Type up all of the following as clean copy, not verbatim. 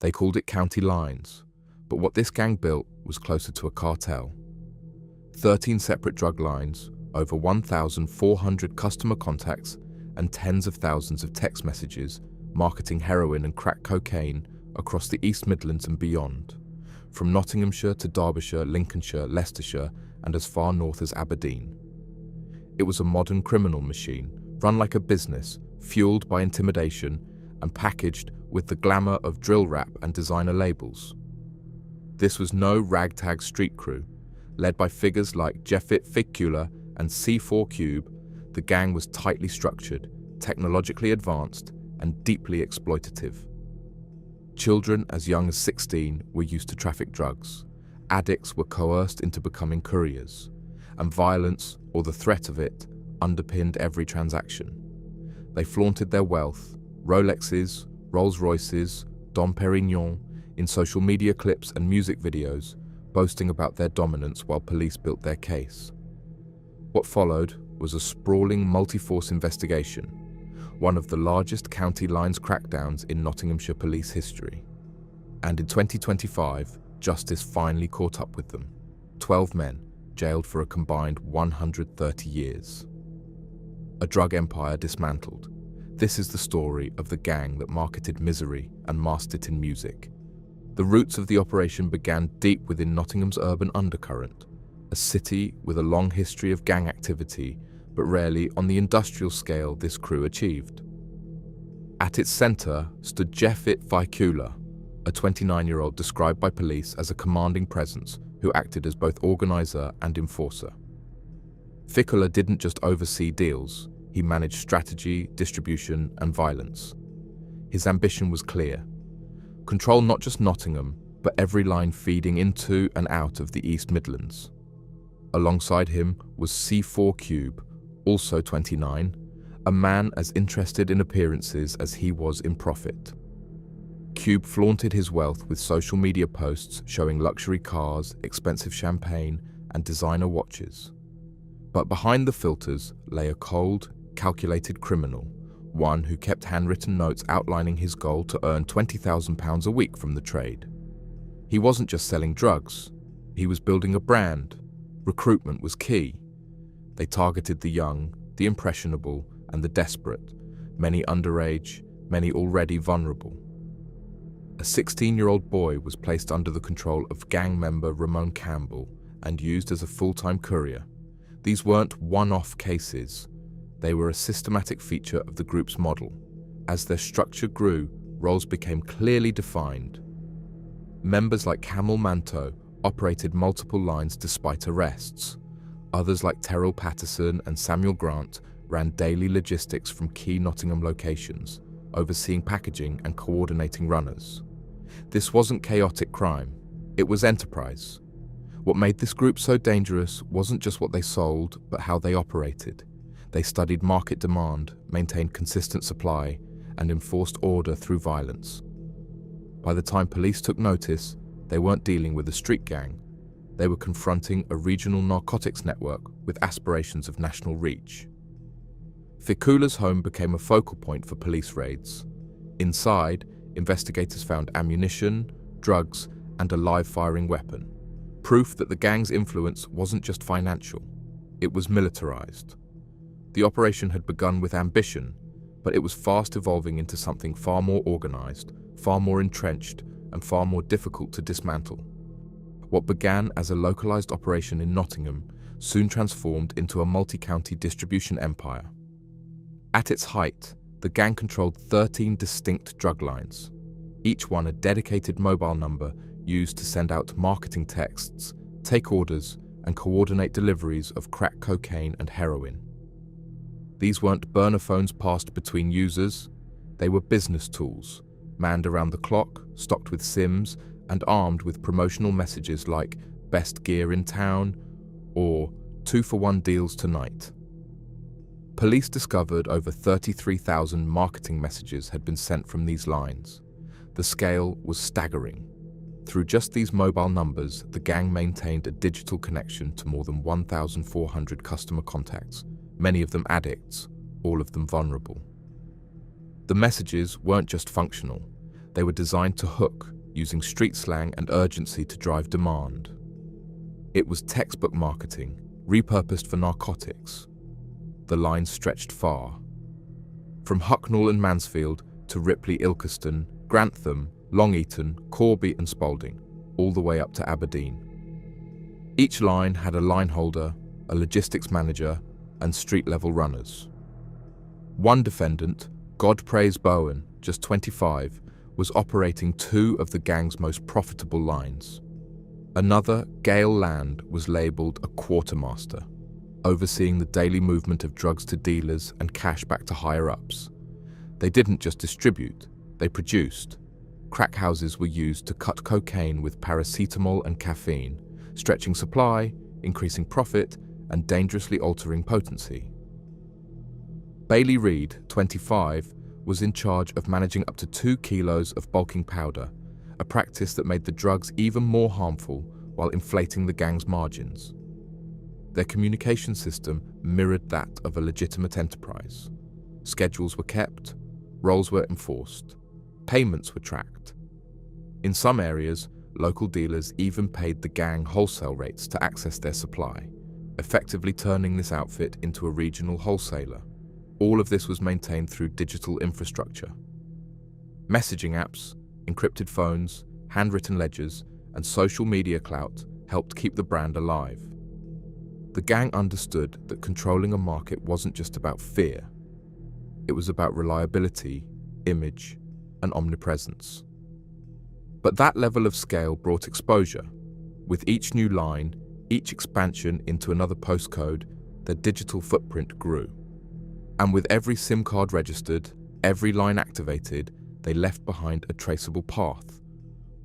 They called it county lines, but what this gang built was closer to a cartel. 13 separate drug lines, over 1,400 customer contacts, and tens of thousands of text messages marketing heroin and crack cocaine across the East Midlands and beyond, from Nottinghamshire to Derbyshire, Lincolnshire, Leicestershire, and as far north as Aberdeen. It was a modern criminal machine, run like a business, fueled by intimidation, and packaged with the glamour of drill rap and designer labels. This was no ragtag street crew. Led by figures like Jeffit Figula and C4 Cube, the gang was tightly structured, technologically advanced, and deeply exploitative. Children as young as 16 were used to traffic drugs, addicts were coerced into becoming couriers, and violence, or the threat of it, underpinned every transaction. They flaunted their wealth, Rolexes, Rolls-Royces, Dom Perignon, in social media clips and music videos, boasting about their dominance while police built their case. What followed was a sprawling multi-force investigation, one of the largest county lines crackdowns in Nottinghamshire police history. And in 2025, justice finally caught up with them. 12 men jailed for a combined 130 years. A drug empire dismantled. This is the story of the gang that marketed misery and masked it in music. The roots of the operation began deep within Nottingham's urban undercurrent, a city with a long history of gang activity, but rarely on the industrial scale this crew achieved. At its centre stood Jeffit Figula, a 29-year-old described by police as a commanding presence who acted as both organiser and enforcer. Figula didn't just oversee deals, he managed strategy, distribution, and violence. His ambition was clear: control not just Nottingham, but every line feeding into and out of the East Midlands. Alongside him was C4 Cube, also 29, a man as interested in appearances as he was in profit. Cube flaunted his wealth with social media posts showing luxury cars, expensive champagne, and designer watches. But behind the filters lay a cold, calculated criminal, one who kept handwritten notes outlining his goal to earn £20,000 a week from the trade. He wasn't just selling drugs, he was building a brand. Recruitment was key. They targeted the young, the impressionable, and the desperate, many underage, many already vulnerable. A 16-year-old boy was placed under the control of gang member Ramon Campbell and used as a full-time courier. These weren't one-off cases. They were a systematic feature of the group's model. As their structure grew, roles became clearly defined. Members like Camel Manto operated multiple lines despite arrests. Others like Terrell Patterson and Samuel Grant ran daily logistics from key Nottingham locations, overseeing packaging and coordinating runners. This wasn't chaotic crime, it was enterprise. What made this group so dangerous wasn't just what they sold, but how they operated. They studied market demand, maintained consistent supply, and enforced order through violence. By the time police took notice, they weren't dealing with a street gang. They were confronting a regional narcotics network with aspirations of national reach. Figula's home became a focal point for police raids. Inside, investigators found ammunition, drugs, and a live-firing weapon. Proof that the gang's influence wasn't just financial, it was militarized. The operation had begun with ambition, but it was fast evolving into something far more organized, far more entrenched, and far more difficult to dismantle. What began as a localized operation in Nottingham soon transformed into a multi-county distribution empire. At its height, the gang controlled 13 distinct drug lines, each one a dedicated mobile number used to send out marketing texts, take orders, and coordinate deliveries of crack cocaine and heroin. These weren't burner phones passed between users, they were business tools, manned around the clock, stocked with SIMs, and armed with promotional messages like "best gear in town" or "2-for-1 deals tonight." Police discovered over 33,000 marketing messages had been sent from these lines. The scale was staggering. Through just these mobile numbers, the gang maintained a digital connection to more than 1,400 customer contacts, many of them addicts, all of them vulnerable. The messages weren't just functional. They were designed to hook, using street slang and urgency to drive demand. It was textbook marketing, repurposed for narcotics. The lines stretched far. From Hucknall and Mansfield to Ripley Ilkeston, Grantham, Long Eaton, Corby and Spalding, all the way up to Aberdeen. Each line had a line holder, a logistics manager, and street-level runners. One defendant, God Praise Bowen, just 25, was operating two of the gang's most profitable lines. Another, Gail Land, was labelled a quartermaster, overseeing the daily movement of drugs to dealers and cash back to higher-ups. They didn't just distribute, they produced. Crack houses were used to cut cocaine with paracetamol and caffeine, stretching supply, increasing profit, and dangerously altering potency. Bailey Reed, 25, was in charge of managing up to 2 kilos of bulking powder, a practice that made the drugs even more harmful while inflating the gang's margins. Their communication system mirrored that of a legitimate enterprise. Schedules were kept, roles were enforced, payments were tracked. In some areas, local dealers even paid the gang wholesale rates to access their supply, effectively turning this outfit into a regional wholesaler. All of this was maintained through digital infrastructure. Messaging apps, encrypted phones, handwritten ledgers, and social media clout helped keep the brand alive. The gang understood that controlling a market wasn't just about fear. It was about reliability, image, and omnipresence. But that level of scale brought exposure. With each new line, each expansion into another postcode, their digital footprint grew. And with every SIM card registered, every line activated, they left behind a traceable path,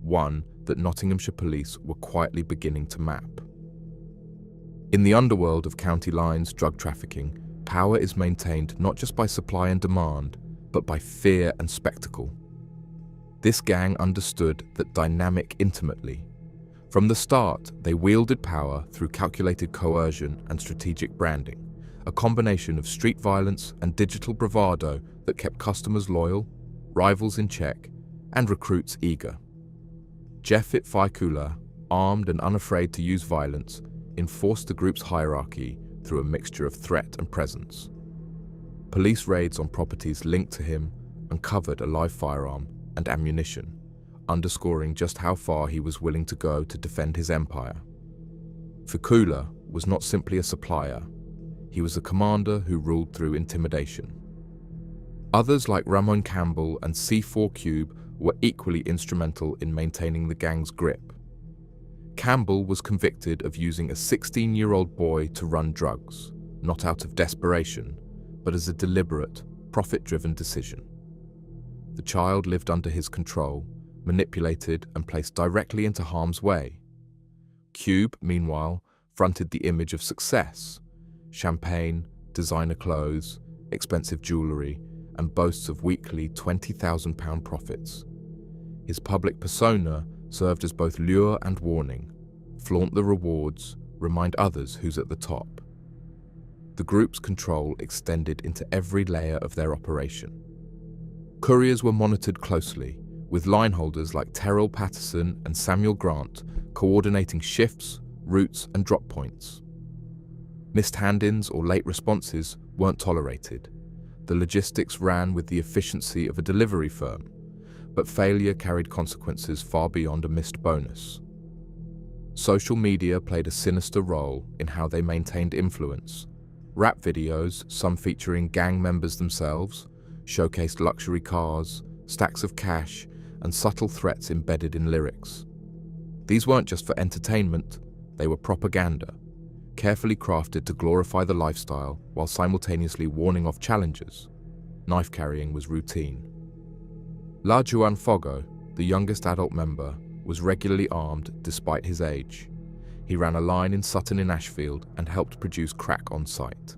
one that Nottinghamshire police were quietly beginning to map. In the underworld of county lines drug trafficking, power is maintained not just by supply and demand, but by fear and spectacle. This gang understood that dynamic intimately. From the start, they wielded power through calculated coercion and strategic branding, a combination of street violence and digital bravado that kept customers loyal, rivals in check, and recruits eager. Jeffit Faikula, armed and unafraid to use violence, enforced the group's hierarchy through a mixture of threat and presence. Police raids on properties linked to him uncovered a live firearm and ammunition, underscoring just how far he was willing to go to defend his empire. Faikula was not simply a supplier, he was a commander who ruled through intimidation. Others like Ramon Campbell and C4 Cube were equally instrumental in maintaining the gang's grip. Campbell was convicted of using a 16-year-old boy to run drugs, not out of desperation, but as a deliberate, profit-driven decision. The child lived under his control, manipulated and placed directly into harm's way. Cube, meanwhile, fronted the image of success: champagne, designer clothes, expensive jewellery, and boasts of weekly £20,000 profits. His public persona served as both lure and warning: flaunt the rewards, remind others who's at the top. The group's control extended into every layer of their operation. Couriers were monitored closely, with lineholders like Terrell Patterson and Samuel Grant coordinating shifts, routes, and drop points. Missed hand-ins or late responses weren't tolerated. The logistics ran with the efficiency of a delivery firm, but failure carried consequences far beyond a missed bonus. Social media played a sinister role in how they maintained influence. Rap videos, some featuring gang members themselves, showcased luxury cars, stacks of cash, and subtle threats embedded in lyrics. These weren't just for entertainment, they were propaganda, carefully crafted to glorify the lifestyle while simultaneously warning off challengers. Knife carrying was routine. La Juan Fogo, the youngest adult member, was regularly armed despite his age. He ran a line in Sutton in Ashfield and helped produce crack on site.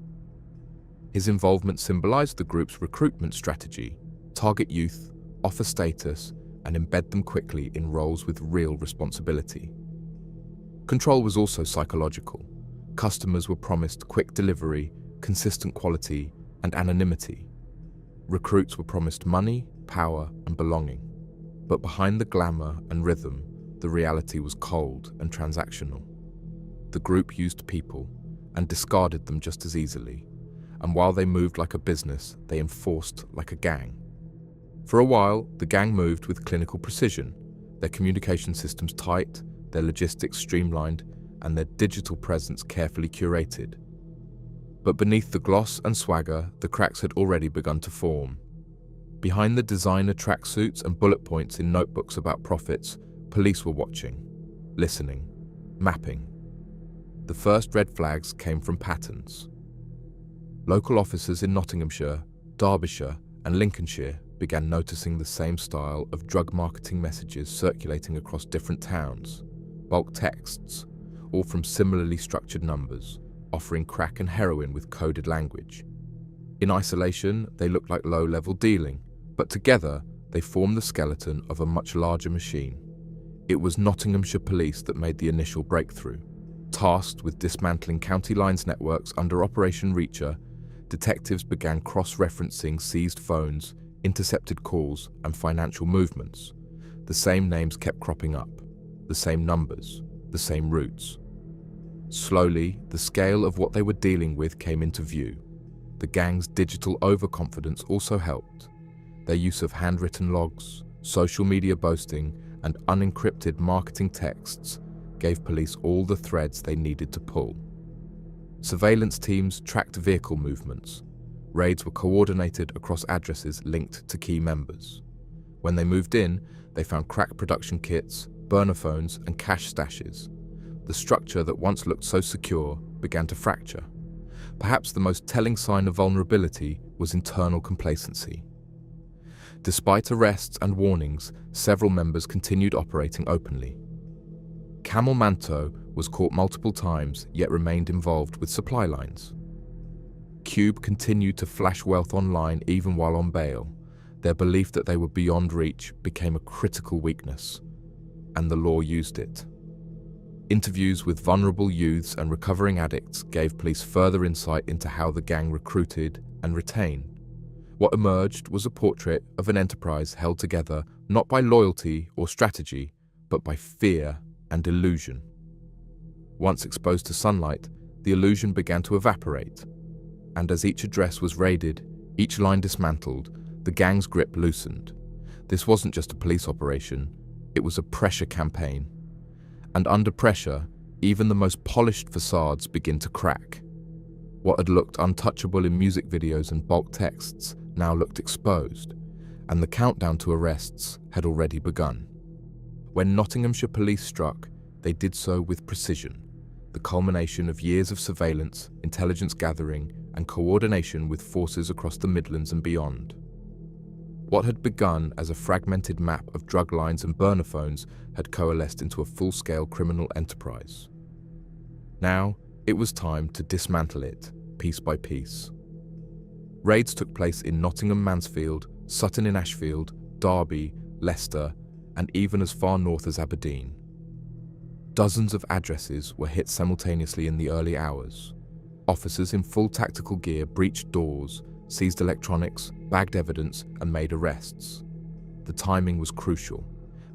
His involvement symbolized the group's recruitment strategy: target youth, offer status, and embed them quickly in roles with real responsibility. Control was also psychological. Customers were promised quick delivery, consistent quality, and anonymity. Recruits were promised money, power, and belonging. But behind the glamour and rhythm, the reality was cold and transactional. The group used people and discarded them just as easily, and while they moved like a business, they enforced like a gang. For a while, the gang moved with clinical precision, their communication systems tight, their logistics streamlined, and their digital presence carefully curated. But beneath the gloss and swagger, the cracks had already begun to form. Behind the designer tracksuits and bullet points in notebooks about profits, police were watching, listening, mapping. The first red flags came from patterns. Local officers in Nottinghamshire, Derbyshire, and Lincolnshire began noticing the same style of drug marketing messages circulating across different towns, bulk texts, all from similarly structured numbers, offering crack and heroin with coded language. In isolation, they looked like low-level dealing, but together they formed the skeleton of a much larger machine. It was Nottinghamshire Police that made the initial breakthrough. Tasked with dismantling county lines networks under Operation Reacher, detectives began cross-referencing seized phones, intercepted calls, and financial movements. The same names kept cropping up, the same numbers, the same routes. Slowly, the scale of what they were dealing with came into view. The gang's digital overconfidence also helped. Their use of handwritten logs, social media boasting, and unencrypted marketing texts gave police all the threads they needed to pull. Surveillance teams tracked vehicle movements. Raids were coordinated across addresses linked to key members. When they moved in, they found crack production kits, burner phones, and cash stashes. The structure that once looked so secure began to fracture. Perhaps the most telling sign of vulnerability was internal complacency. Despite arrests and warnings, several members continued operating openly. Camel Manto was caught multiple times, yet remained involved with supply lines. Cube continued to flash wealth online even while on bail. Their belief that they were beyond reach became a critical weakness, and the law used it. Interviews with vulnerable youths and recovering addicts gave police further insight into how the gang recruited and retained. What emerged was a portrait of an enterprise held together not by loyalty or strategy, but by fear and illusion. Once exposed to sunlight, the illusion began to evaporate, and as each address was raided, each line dismantled, the gang's grip loosened. This wasn't just a police operation, it was a pressure campaign. And under pressure, even the most polished facades begin to crack. What had looked untouchable in music videos and bulk texts now looked exposed, and the countdown to arrests had already begun. When Nottinghamshire Police struck, they did so with precision, the culmination of years of surveillance, intelligence gathering, and coordination with forces across the Midlands and beyond. What had begun as a fragmented map of drug lines and burner phones had coalesced into a full-scale criminal enterprise. Now, it was time to dismantle it, piece by piece. Raids took place in Nottingham Mansfield, Sutton in Ashfield, Derby, Leicester, and even as far north as Aberdeen. Dozens of addresses were hit simultaneously in the early hours. Officers in full tactical gear breached doors, seized electronics, bagged evidence, and made arrests. The timing was crucial.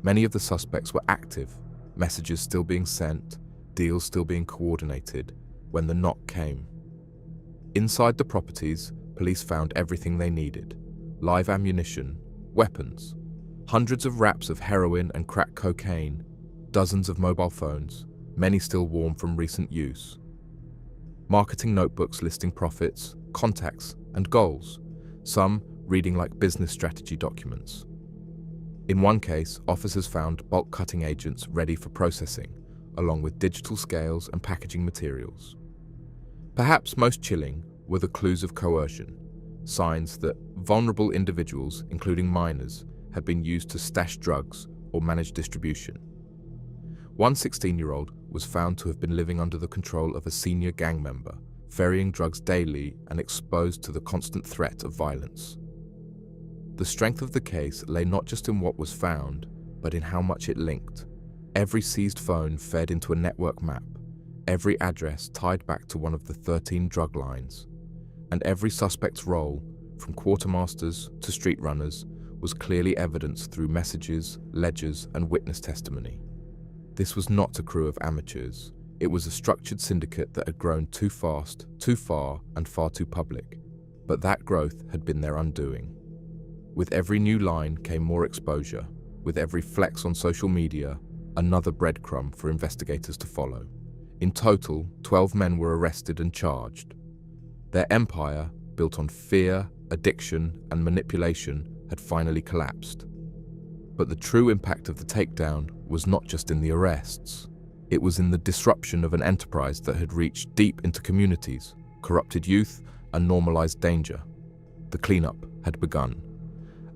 Many of the suspects were active, messages still being sent, deals still being coordinated, when the knock came. Inside the properties, police found everything they needed: live ammunition, weapons, hundreds of wraps of heroin and crack cocaine, dozens of mobile phones, many still warm from recent use. Marketing notebooks listing profits, contacts, and goals, some reading like business strategy documents. In one case, officers found bulk cutting agents ready for processing, along with digital scales and packaging materials. Perhaps most chilling were the clues of coercion, signs that vulnerable individuals, including minors, had been used to stash drugs or manage distribution. One 16-year-old was found to have been living under the control of a senior gang member, ferrying drugs daily and exposed to the constant threat of violence. The strength of the case lay not just in what was found, but in how much it linked. Every seized phone fed into a network map, every address tied back to one of the 13 drug lines, and every suspect's role, from quartermasters to street runners, was clearly evidenced through messages, ledgers, and witness testimony. This was not a crew of amateurs. It was a structured syndicate that had grown too fast, too far, and far too public. But that growth had been their undoing. With every new line came more exposure. With every flex on social media, another breadcrumb for investigators to follow. In total, 12 men were arrested and charged. Their empire, built on fear, addiction, and manipulation, had finally collapsed. But the true impact of the takedown was not just in the arrests. It was in the disruption of an enterprise that had reached deep into communities, corrupted youth, and normalized danger. The cleanup had begun,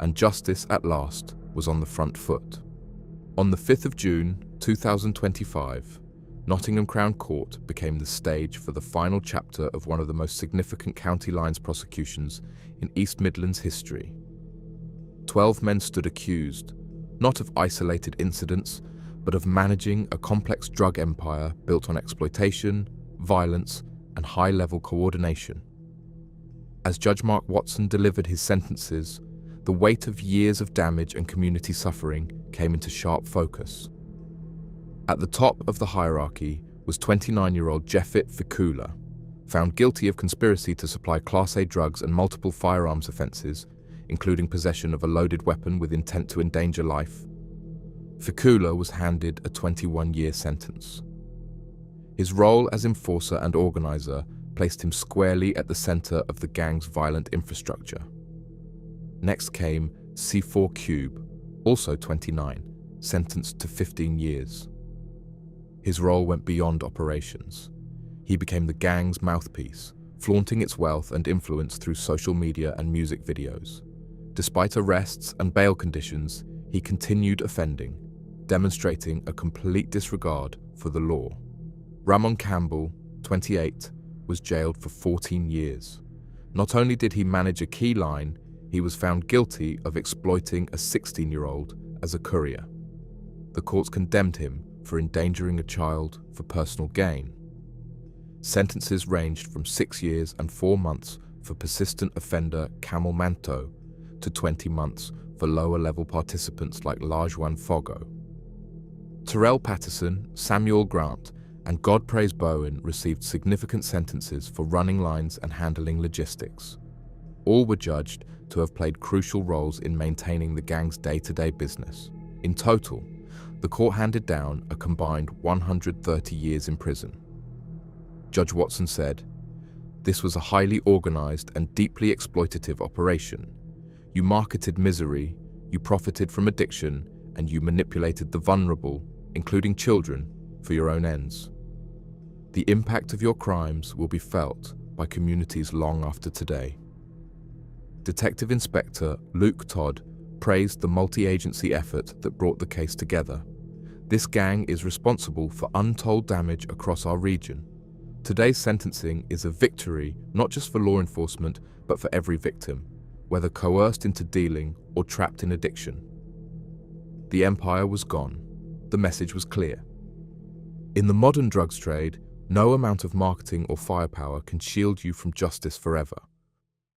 and justice at last was on the front foot. On the 5th of June, 2025, Nottingham Crown Court became the stage for the final chapter of one of the most significant county lines prosecutions in East Midlands history. 12 men stood accused, not of isolated incidents, but of managing a complex drug empire built on exploitation, violence, and high-level coordination. As Judge Mark Watson delivered his sentences, the weight of years of damage and community suffering came into sharp focus. At the top of the hierarchy was 29-year-old Jeffit Fikula, found guilty of conspiracy to supply Class A drugs and multiple firearms offences, including possession of a loaded weapon with intent to endanger life. Fikula was handed a 21-year sentence. His role as enforcer and organiser placed him squarely at the centre of the gang's violent infrastructure. Next came C4 Cube, also 29, sentenced to 15 years. His role went beyond operations. He became the gang's mouthpiece, flaunting its wealth and influence through social media and music videos. Despite arrests and bail conditions, he continued offending, demonstrating a complete disregard for the law. Ramon Campbell, 28, was jailed for 14 years. Not only did he manage a key line, he was found guilty of exploiting a 16-year-old as a courier. The courts condemned him for endangering a child for personal gain. Sentences ranged from 6 years and 4 months for persistent offender Camel Manto to 20 months for lower-level participants like Lajwan Fogo. Terrell Patterson, Samuel Grant, and Godpraise Bowen received significant sentences for running lines and handling logistics. All were judged to have played crucial roles in maintaining the gang's day-to-day business. In total, the court handed down a combined 130 years in prison. Judge Watson said, "This was a highly organized and deeply exploitative operation. You marketed misery, you profited from addiction, and you manipulated the vulnerable, including children, for your own ends. The impact of your crimes will be felt by communities long after today." Detective Inspector Luke Todd praised the multi-agency effort that brought the case together. "This gang is responsible for untold damage across our region. Today's sentencing is a victory not just for law enforcement, but for every victim, whether coerced into dealing or trapped in addiction." The empire was gone. The message was clear. In the modern drugs trade, no amount of marketing or firepower can shield you from justice forever.